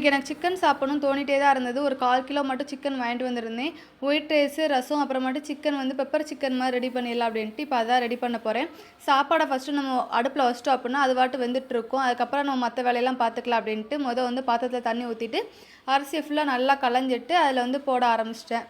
இன்றைக்கி எனக்கு சிக்கன் சாப்பிடணும்னு தோணிட்டே தான் இருந்தது. ஒரு 1/4 கிலோ மட்டும் சிக்கன் வாங்கிட்டு வந்திருந்தேன். ஒயிட் ரைஸு, ரசம், அப்புறமேட்டு சிக்கன் வந்து பெப்பர் சிக்கன் மாதிரி ரெடி பண்ணிடலாம் அப்படின்ட்டு இப்போ அதான் ரெடி பண்ண போகிறேன். சாப்பாடை ஃபஸ்ட்டு நம்ம அடுப்பில் வச்சிட்டோம் அப்படின்னா அது பாட்டு வெந்துட்டுருக்கும். அதுக்கப்புறம் நம்ம மற்ற வேலையெல்லாம் பார்த்துக்கலாம் அப்படின்ட்டு வந்து பாத்திரத்தில் தண்ணி ஊற்றிட்டு அரிசியை ஃபுல்லாக நல்லா களைஞ்சிட்டு அதில் வந்து போட ஆரம்பிச்சிட்டேன்.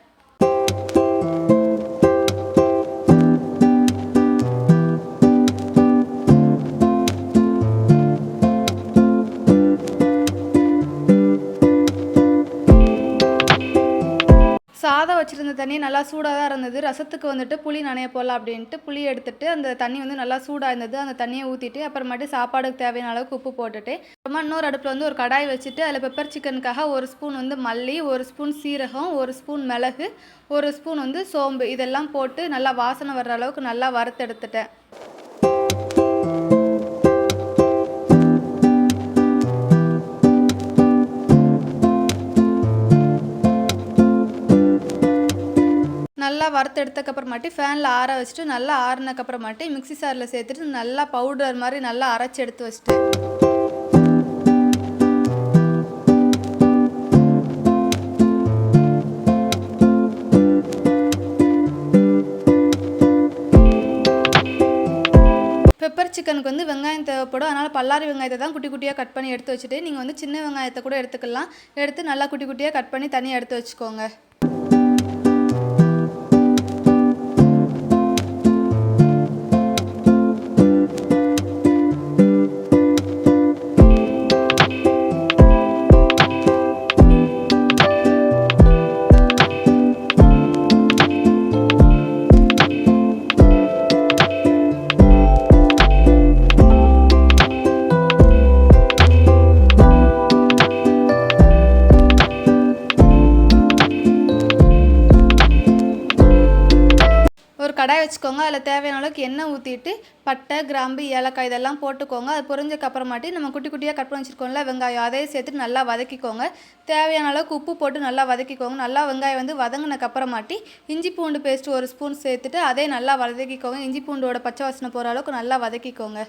சாதம் வச்சுருந்த தண்ணி நல்லா சூடாக தான் இருந்தது. ரசத்துக்கு வந்துட்டு புளி நனைய போடலாம் அப்படின்ட்டு புளி எடுத்துட்டு அந்த தண்ணி வந்து நல்லா சூடாக இருந்தது. அந்த தண்ணியை ஊற்றிட்டு அப்புறமேட்டு சாப்பாடுக்கு தேவையான அளவுக்கு உப்பு போட்டுட்டு அப்புறமா இன்னொரு அடுப்பில் வந்து ஒரு கடாய் வச்சுட்டு அதில் பெப்பர் சிக்கனுக்காக 1 ஸ்பூன் வந்து மல்லி, 1 ஸ்பூன் சீரகம், 1 ஸ்பூன் மிளகு, 1 ஸ்பூன் வந்து சோம்பு இதெல்லாம் போட்டு நல்லா வாசனை வர்ற அளவுக்கு நல்லா வறுத்தெடுத்துட்டேன். நல்லா வறுத்தெடுத்தக்கப்புறமாட்டி ஃபேனில் ஆற வச்சுட்டு நல்லா ஆறினக்கப்புறமாட்டி மிக்ஸி சாரில் சேர்த்துட்டு நல்லா பவுடர் மாதிரி நல்லா அரைச்சி எடுத்து வச்சுட்டேன். பெப்பர் சிக்கனுக்கு வந்து வெங்காயம் தேவைப்படும். அதனால் பல்லாரி வெங்காயத்தை தான் குட்டி குட்டியாக கட் பண்ணி எடுத்து வச்சுட்டு நீங்கள் வந்து சின்ன வெங்காயத்தை கூட எடுத்துக்கலாம். எடுத்து நல்லா குட்டி குட்டியாக கட் பண்ணி தனியாக எடுத்து வச்சுக்கோங்க. கடாய் வச்சுக்கோங்க. அதில் தேவையான அளவுக்கு எண்ணெய் ஊற்றிட்டு பட்டை, கிராம்பு, ஏலக்காய் இதெல்லாம் போட்டுக்கோங்க. அது பொரிஞ்சக்கப்புறமாட்டி நம்ம குட்டி குட்டியாக கட் பண்ணி வச்சுருக்கோம்ல வெங்காயம் அதையும் சேர்த்துட்டு நல்லா வதக்கிக்கோங்க. தேவையான அளவுக்கு உப்பு போட்டு நல்லா வதக்கிக்கோங்க. நல்லா வெங்காயம் வந்து வதங்கினக்கப்புறமாட்டி இஞ்சி பூண்டு பேஸ்ட் 1 ஸ்பூன் சேர்த்துட்டு அதே நல்லா வதக்கிக்கோங்க. இஞ்சி பூண்டோட பச்சை வாசனை போகிற அளவுக்கு நல்லா வதக்கிக்கோங்க.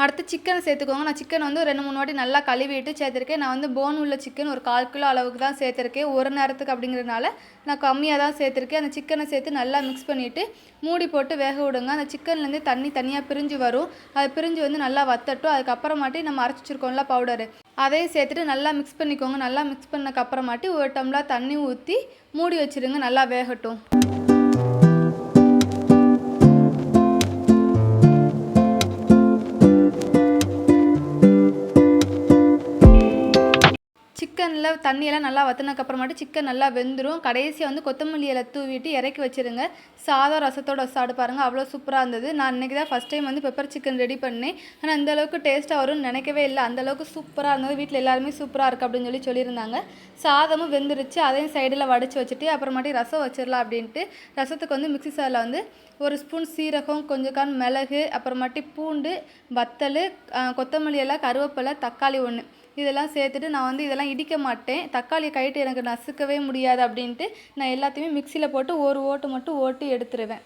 அடுத்து சிக்கனை சேர்த்துக்கோங்க. நான் சிக்கன் வந்து 2-3 வாட்டி நல்லா கழுவிட்டு சேர்த்துருக்கேன். நான் வந்து போன் உள்ள சிக்கன் ஒரு 1/4 கிலோ அளவுக்கு தான் சேர்த்துருக்கேன். ஒரு நேரத்துக்கு அப்படிங்கிறதுனால நான் கம்மியாக தான் சேர்த்துருக்கேன். அந்த சிக்கனை சேர்த்து நல்லா மிக்ஸ் பண்ணிவிட்டு மூடி போட்டு வேக விடுங்க. அந்த சிக்கன்லேருந்து தண்ணி தனியாக பிரிஞ்சு வரும். அது பிரிஞ்சு வந்து நல்லா வத்தட்டும். அதுக்கப்புறமாட்டி நம்ம அரைச்சி வச்சுருக்கோம்ல பவுடரு அதையும் சேர்த்துட்டு நல்லா மிக்ஸ் பண்ணிக்கோங்க. நல்லா மிக்ஸ் பண்ணக்கப்புறமாட்டி 1 டம்ளர் தண்ணி ஊற்றி மூடி வச்சுருங்க. நல்லா வேகட்டும். சிக்கனில் தண்ணியெல்லாம் நல்லா வற்றினக்கப்புறமாட்டி சிக்கன் நல்லா வெந்துடும். கடைசியாக வந்து கொத்தமல்லி இலை தூவிட்டு இறக்கி வச்சுருங்க. சாதம் ரசத்தோட சாப்பிட்டு பாருங்கள், அவ்வளோ சூப்பராக இருந்தது. நான் இன்றைக்கி தான் ஃபஸ்ட் டைம் வந்து பெப்பர் சிக்கன் ரெடி பண்ணேன். ஆனால் அந்தளவுக்கு டேஸ்ட்டாக வரும்னு நினைக்கவே இல்லை. அந்தளவுக்கு சூப்பராக இருந்தது. வீட்டில் எல்லாருமே சூப்பராக இருக்குது அப்படின்னு சொல்லியிருந்தாங்க. சாதமும் வெந்துருச்சு. அதையும் சைடில் வடித்து வச்சுட்டு அப்புறமாட்டி ரசம் வச்சிடலாம் அப்படின்ட்டு ரசத்துக்கு வந்து மிக்ஸி சாரில் வந்து 1 ஸ்பூன் சீரகம், கொஞ்சம் மிளகு, அப்புறமாட்டி பூண்டு, வத்தல், கொத்தமல்லி இலை, கருவேப்பிலை, தக்காளி 1 இதெல்லாம் சேர்த்துட்டு நான் வந்து இதெல்லாம் இடிக்க மாட்டேன். தக்காளியை கைட்டு எனக்கு நசுக்கவே முடியாது அப்படின்ட்டு நான் எல்லாத்தையுமே மிக்சியில் போட்டு ஒரு ஓட்டு மட்டும் ஓட்டி எடுத்துருவேன்.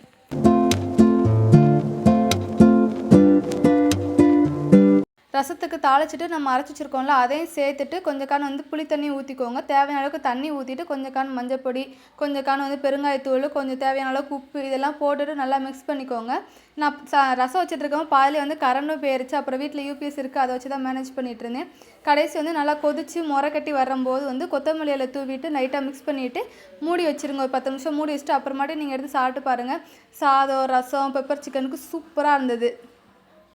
ரசத்துக்கு தாளிச்சிட்டு நம்ம அரைச்சி வச்சுருக்கோம்ல அதையும் சேர்த்துட்டு கொஞ்சம் வந்து புளி தண்ணி ஊற்றிக்கோங்க. தேவையான அளவுக்கு தண்ணி ஊற்றிட்டு கொஞ்சம் மஞ்சப்பொடி, கொஞ்சம் வந்து பெருங்காயத்தூள், கொஞ்சம் தேவையான அளவுக்கு உப்பு இதெல்லாம் போட்டுட்டு நல்லா மிக்ஸ் பண்ணிக்கோங்க. நான் ரசம் வச்சுட்ருக்கோம் பாதிலே வந்து கரண்டும் போயிருச்சு. அப்புறம் வீட்டில் யூபிஎஸ் இருக்குது, அதை வச்சு தான் மேனேஜ் பண்ணிகிட்டு இருந்தேன். கடைசி வந்து நல்லா கொதித்து முறை கட்டி வரும்போது வந்து கொத்தமல்லி இலை தூவிட்டு லைட்டாக மிக்ஸ் பண்ணிவிட்டு மூடி வச்சுருங்க. ஒரு 10 நிமிஷம் மூடி வச்சுட்டு அப்புறமாட்டி நீங்கள் எடுத்து சாப்பிட்டு பாருங்கள். சாதம், ரசம், பெப்பர் சிக்கனுக்கு சூப்பராக இருந்தது.